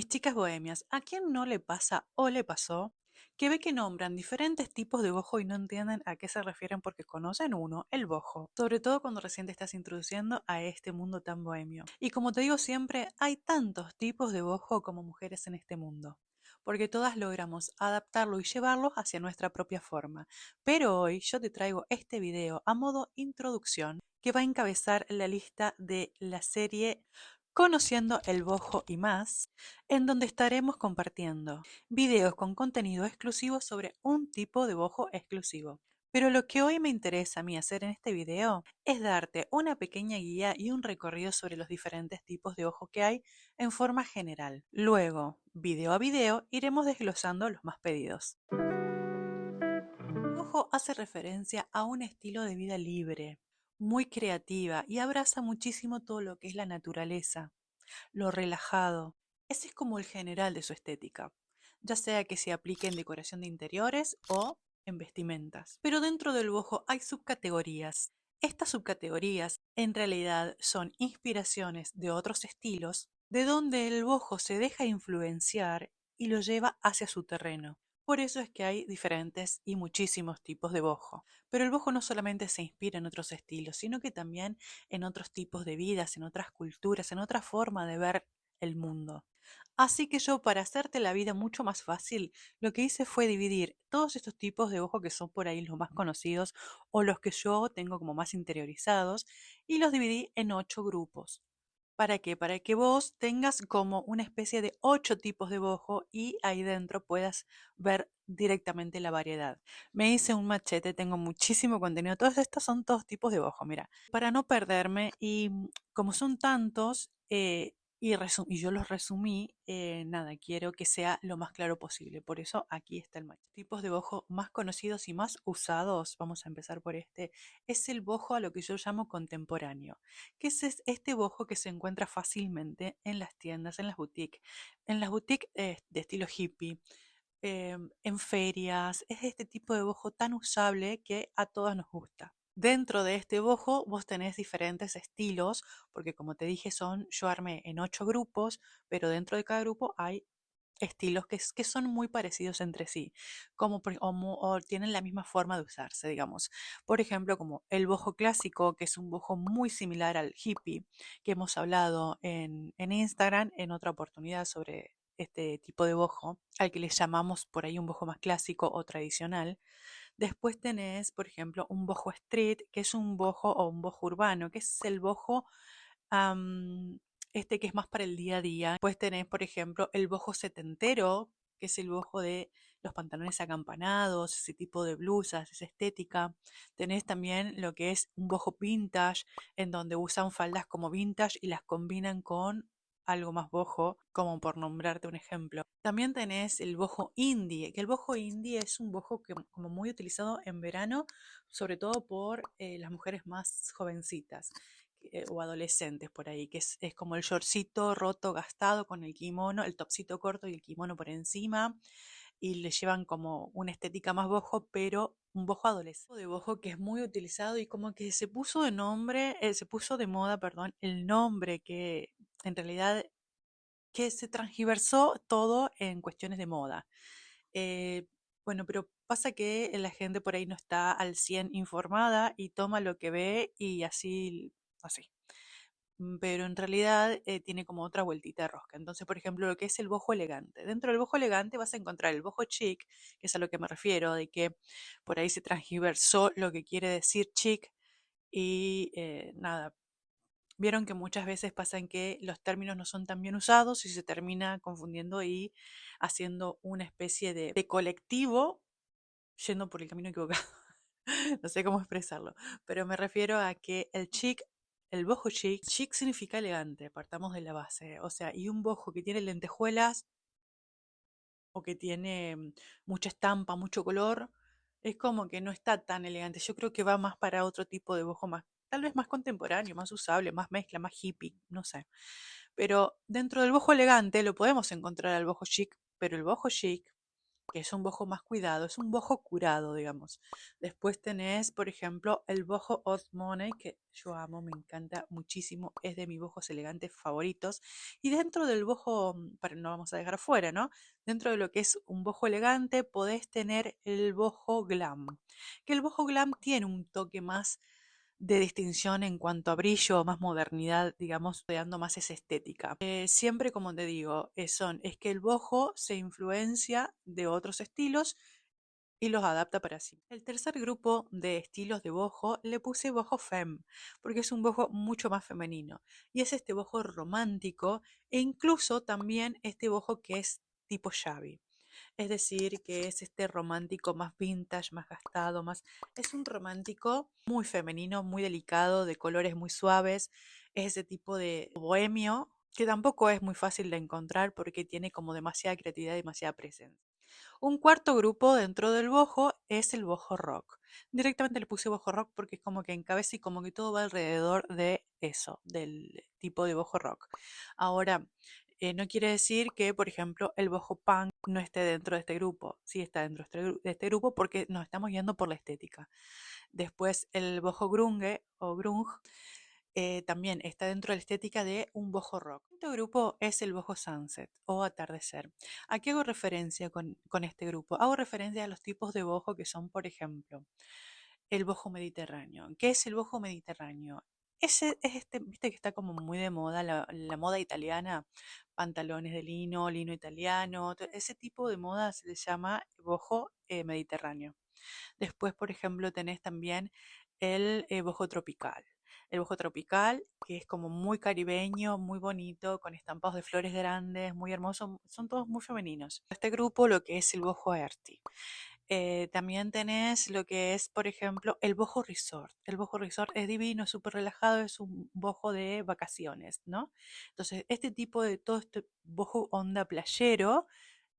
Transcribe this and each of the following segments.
Mis chicas bohemias, ¿a quién no le pasa o le pasó que ve que nombran diferentes tipos de bojo y no entienden a qué se refieren porque conocen uno, el bojo? Sobre todo cuando recién te estás introduciendo a este mundo tan bohemio. Y como te digo siempre, hay tantos tipos de bojo como mujeres en este mundo, porque todas logramos adaptarlo y llevarlo hacia nuestra propia forma. Pero hoy yo te traigo este video a modo introducción que va a encabezar la lista de la serie Conociendo el bojo y más, en donde estaremos compartiendo videos con contenido exclusivo sobre un tipo de bojo exclusivo. Pero lo que hoy me interesa a mí hacer en este video es darte una pequeña guía y un recorrido sobre los diferentes tipos de ojo que hay en forma general. Luego, video a video, iremos desglosando los más pedidos. El ojo hace referencia a un estilo de vida libre, muy creativa y abraza muchísimo todo lo que es la naturaleza, lo relajado. Ese es como el general de su estética, ya sea que se aplique en decoración de interiores o en vestimentas. Pero dentro del boho hay subcategorías. Estas subcategorías en realidad son inspiraciones de otros estilos, de donde el boho se deja influenciar y lo lleva hacia su terreno. Por eso es que hay diferentes y muchísimos tipos de boho. Pero el boho no solamente se inspira en otros estilos, sino que también en otros tipos de vidas, en otras culturas, en otra forma de ver el mundo. Así que yo, para hacerte la vida mucho más fácil, lo que hice fue dividir todos estos tipos de ojo que son por ahí los más conocidos o los que yo tengo como más interiorizados y los dividí en 8 grupos. ¿Para qué? Para que vos tengas como una especie de 8 tipos de bojo y ahí dentro puedas ver directamente la variedad. Me hice un machete, tengo muchísimo contenido. Todos estos son todos tipos de bojo, mira. Para no perderme y como son tantos y yo los resumí, nada, quiero que sea lo más claro posible. Por eso aquí está el machete. Tipos de bojo más conocidos y más usados, vamos a empezar por este, es el bojo a lo que yo llamo contemporáneo, que es este bojo que se encuentra fácilmente en las tiendas, en las boutiques de estilo hippie, en ferias. Es este tipo de bojo tan usable que a todas nos gusta. Dentro de este bojo vos tenés diferentes estilos, porque como te dije yo armé en 8 grupos, pero dentro de cada grupo hay estilos que son muy parecidos entre sí, o tienen la misma forma de usarse, digamos. Por ejemplo, como el boho clásico, que es un boho muy similar al hippie, que hemos hablado en Instagram en otra oportunidad sobre este tipo de boho, al que le llamamos por ahí un boho más clásico o tradicional. Después tenés, por ejemplo, un boho street, que es un boho o un boho urbano, que es el boho am, que es más para el día a día. Después tenés, por ejemplo, el boho setentero, que es el boho de los pantalones acampanados, ese tipo de blusas, esa estética. Tenés también lo que es un boho vintage, en donde usan faldas como vintage y las combinan con algo más boho, como por nombrarte un ejemplo. También tenés el boho indie, que el boho indie es un boho que como muy utilizado en verano, sobre todo por las mujeres más jovencitas o adolescentes por ahí, que es como el shortcito roto, gastado con el kimono, el topcito corto y el kimono por encima, y le llevan como una estética más bojo, pero un bojo adolescente, de bojo que es muy utilizado y como que se puso de nombre, se puso de moda, perdón, el nombre que en realidad que se transgiversó todo en cuestiones de moda. Eh, bueno, pero pasa que la gente por ahí no está al 100 informada y toma lo que ve y así. Pero en realidad tiene como otra vueltita de rosca. Entonces, por ejemplo, lo que es el bojo elegante. Dentro del bojo elegante vas a encontrar el bojo chic, que es a lo que me refiero, de que por ahí se transgiversó lo que quiere decir chic y nada, vieron que muchas veces pasan que los términos no son tan bien usados y se termina confundiendo y haciendo una especie de colectivo yendo por el camino equivocado. No sé cómo expresarlo, pero me refiero a que el boho chic, chic significa elegante, partamos de la base, o sea, y un boho que tiene lentejuelas o que tiene mucha estampa, mucho color, es como que no está tan elegante. Yo creo que va más para otro tipo de boho más, tal vez más contemporáneo, más usable, más mezcla, más hippie, no sé. Pero dentro del boho elegante lo podemos encontrar al boho chic, pero el boho chic que es un bojo más cuidado, es un bojo curado, digamos. Después tenés, por ejemplo, el bojo Old Money, que yo amo, me encanta muchísimo, es de mis bojos elegantes favoritos. Y dentro del bojo, para no vamos a dejar fuera, ¿no? Dentro de lo que es un bojo elegante, podés tener el bojo Glam, que el bojo Glam tiene un toque más de distinción en cuanto a brillo, más modernidad, digamos, dando más esa estética. Siempre, como te digo, es que el bojo se influencia de otros estilos y los adapta para sí. El tercer grupo de estilos de bojo le puse bojo femme, porque es un bojo mucho más femenino. Y es este bojo romántico e incluso también este bojo que es tipo shabby. Es decir, que es este romántico más vintage, más gastado, más... Es un romántico muy femenino, muy delicado, de colores muy suaves. Es ese tipo de bohemio que tampoco es muy fácil de encontrar porque tiene como demasiada creatividad y demasiada presencia. Un cuarto grupo dentro del bojo es el bojo rock. Directamente le puse bojo rock porque es como que encabeza y como que todo va alrededor de eso, del tipo de bojo rock. Ahora, no quiere decir que, por ejemplo, el bojo punk no esté dentro de este grupo. Sí está dentro de este grupo porque nos estamos yendo por la estética. Después el bojo grunge o grunge también está dentro de la estética de un bojo rock. El quinto grupo es el bojo sunset o atardecer. ¿A qué hago referencia con este grupo? Hago referencia a los tipos de bojo que son, por ejemplo, el bojo mediterráneo. ¿Qué es el bojo mediterráneo? Ese es este, viste que está como muy de moda, la moda italiana, pantalones de lino, lino italiano, ese tipo de moda se le llama bojo mediterráneo. Después, por ejemplo, tenés también el bojo tropical. El bojo tropical, que es como muy caribeño, muy bonito, con estampados de flores grandes, muy hermoso, son todos muy femeninos. Este grupo, lo que es el bojo earthy. También tenés lo que es, por ejemplo, el bojo resort. El bojo resort es divino, es súper relajado, es un bojo de vacaciones, ¿no? Entonces, este tipo de todo este bojo onda playero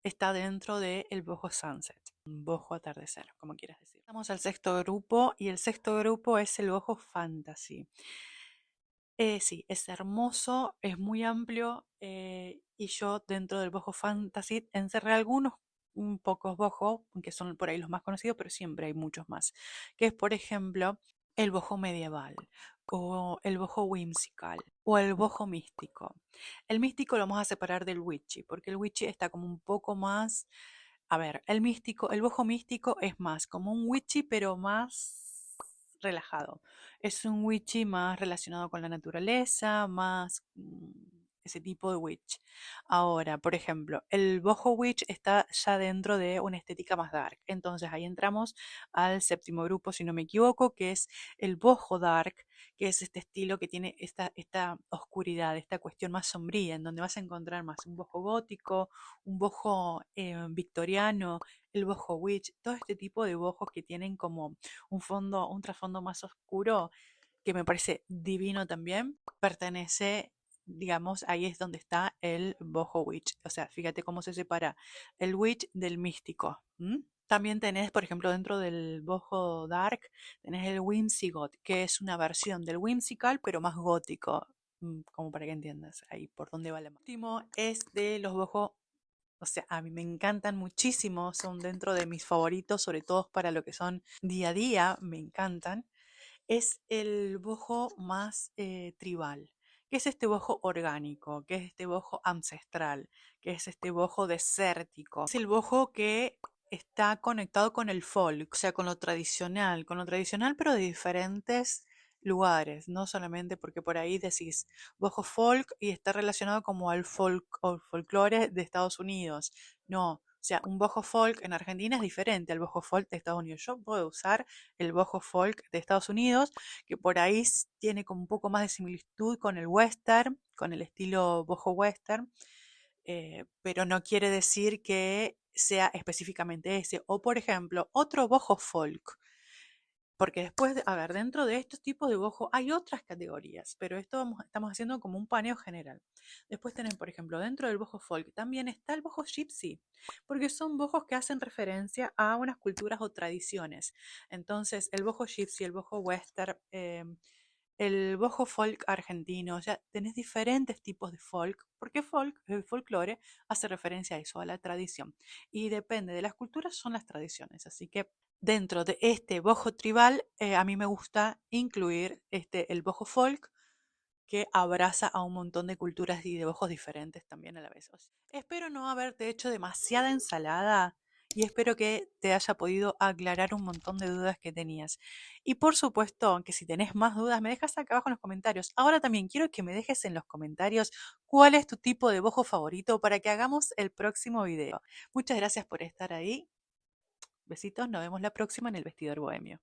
está dentro del boho sunset, boho atardecer, como quieras decir. Vamos al sexto grupo y el sexto grupo es el boho fantasy. Sí, es hermoso, es muy amplio y yo dentro del boho fantasy encerré algunos pocos boho, que son por ahí los más conocidos, pero siempre hay muchos más, que es por ejemplo el boho medieval o el boho whimsical o el boho místico. El místico lo vamos a separar del witchy, porque el witchy está como un poco más, a ver, el místico, el boho místico es más como un witchy, pero más relajado. Es un witchy más relacionado con la naturaleza, más ese tipo de witch. Ahora, por ejemplo, el boho witch está ya dentro de una estética más dark. Entonces ahí entramos al séptimo grupo, si no me equivoco, que es el boho dark, que es este estilo que tiene esta oscuridad, esta cuestión más sombría, en donde vas a encontrar más un boho gótico, un boho victoriano, el boho witch, todo este tipo de bojos que tienen como un fondo, un trasfondo más oscuro, que me parece divino también, pertenece, digamos, ahí es donde está el boho witch. O sea, fíjate cómo se separa el witch del místico. También tenés, por ejemplo, dentro del boho dark, tenés el whimsicott, que es una versión del whimsical, pero más gótico, como para que entiendas ahí por dónde va la mano. El último es de los boho, o sea, a mí me encantan muchísimo, son dentro de mis favoritos, sobre todo para lo que son día a día, me encantan. Es el bojo más tribal, que es este bojo orgánico, que es este bojo ancestral, que es este bojo desértico. Es el bojo que está conectado con el folk, o sea, con lo tradicional pero de diferentes lugares, no solamente porque por ahí decís bojo folk y está relacionado como al folk o folclore de Estados Unidos. No, o sea, un bojo folk en Argentina es diferente al bojo folk de Estados Unidos. Yo puedo usar el boho folk de Estados Unidos, que por ahí tiene como un poco más de similitud con el western, con el estilo boho western, pero no quiere decir que sea específicamente ese. O por ejemplo, otro boho folk. Porque después, a ver, dentro de estos tipos de bojo hay otras categorías, pero esto estamos haciendo como un paneo general. Después tienen, por ejemplo, dentro del bojo folk también está el bojo gypsy, porque son bojos que hacen referencia a unas culturas o tradiciones. Entonces, el bojo gypsy, el bojo western, el bojo folk argentino, o sea, tenés diferentes tipos de folk, porque folk, el folclore, hace referencia a eso, a la tradición. Y depende de las culturas, son las tradiciones. Así que dentro de este bojo tribal, a mí me gusta incluir el bojo folk, que abraza a un montón de culturas y de ojos diferentes también a la vez. Espero no haberte hecho demasiada ensalada y espero que te haya podido aclarar un montón de dudas que tenías. Y por supuesto, que si tenés más dudas, me dejas acá abajo en los comentarios. Ahora también quiero que me dejes en los comentarios cuál es tu tipo de bojo favorito para que hagamos el próximo video. Muchas gracias por estar ahí. Besitos, nos vemos la próxima en el Vestidor Bohemio.